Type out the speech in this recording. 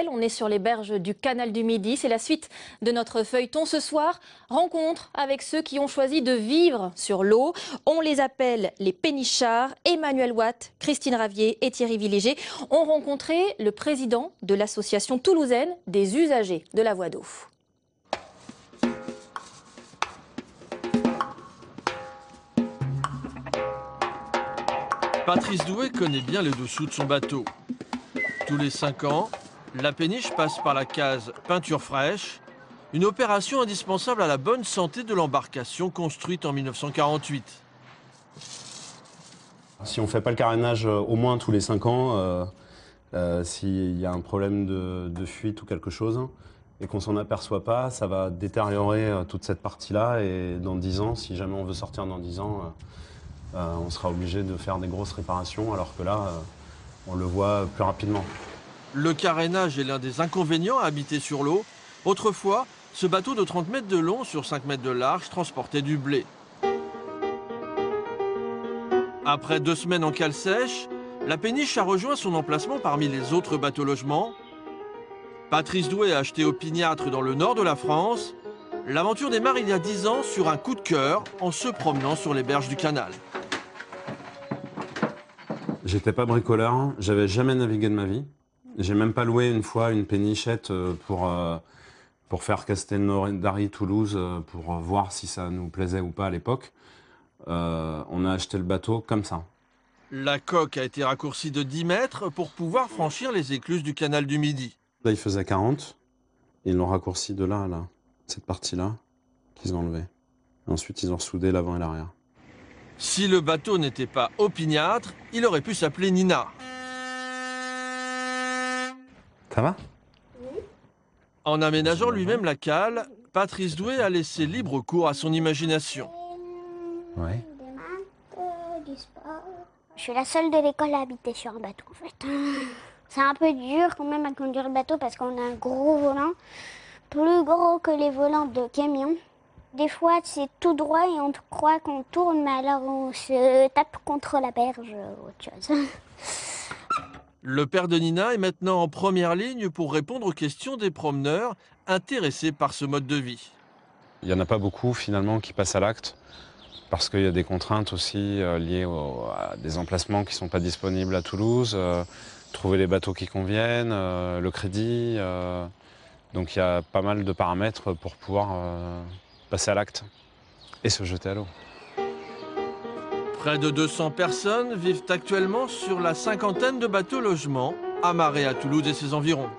On est sur les berges du canal du Midi. C'est la suite de notre feuilleton ce soir. Rencontre avec ceux qui ont choisi de vivre sur l'eau. On les appelle les pénichards. Emmanuel Watt, Christine Ravier et Thierry Villéger ont rencontré le président de l'association toulousaine des usagers de la voie d'eau. Patrice Doué connaît bien les dessous de son bateau. Tous les 5 ans, la péniche passe par la case peinture fraîche, une opération indispensable à la bonne santé de l'embarcation construite en 1948. Si on ne fait pas le carénage au moins tous les 5 ans, s'il y a un problème de fuite ou quelque chose, et qu'on ne s'en aperçoit pas, ça va détériorer toute cette partie-là. Et dans 10 ans, si jamais on veut sortir dans 10 ans, on sera obligé de faire des grosses réparations, alors que là, on le voit plus rapidement. Le carénage est l'un des inconvénients à habiter sur l'eau. Autrefois, ce bateau de 30 mètres de long sur 5 mètres de large transportait du blé. Après 2 semaines en cale sèche, la péniche a rejoint son emplacement parmi les autres bateaux logements. Patrice Doué a acheté Opiniâtre dans le nord de la France. L'aventure démarre il y a 10 ans sur un coup de cœur en se promenant sur les berges du canal. J'étais pas bricoleur, j'avais jamais navigué de ma vie. J'ai même pas loué une fois une pénichette pour faire Castelnaudary-Toulouse pour voir si ça nous plaisait ou pas à l'époque. On a acheté le bateau comme ça. La coque a été raccourcie de 10 mètres pour pouvoir franchir les écluses du canal du Midi. Là, il faisait 40. Ils l'ont raccourci de là à là. Cette partie-là qu'ils ont enlevée. Ensuite, ils ont soudé l'avant et l'arrière. Si le bateau n'était pas opiniâtre, il aurait pu s'appeler Nina. Ça va? En aménageant lui-même la cale, Patrice Doué a laissé libre cours à son imagination. Ouais. Je suis la seule de l'école à habiter sur un bateau en fait. C'est un peu dur quand même à conduire le bateau parce qu'on a un gros volant, plus gros que les volants de camion. Des fois c'est tout droit et on croit qu'on tourne, mais alors on se tape contre la berge ou autre chose. Le père de Nina est maintenant en première ligne pour répondre aux questions des promeneurs intéressés par ce mode de vie. Il n'y en a pas beaucoup finalement qui passent à l'acte parce qu'il y a des contraintes aussi liées à des emplacements qui ne sont pas disponibles à Toulouse, trouver les bateaux qui conviennent, le crédit. Donc il y a pas mal de paramètres pour pouvoir passer à l'acte et se jeter à l'eau. Près de 200 personnes vivent actuellement sur la 50aine de bateaux logements amarrés à Toulouse et ses environs.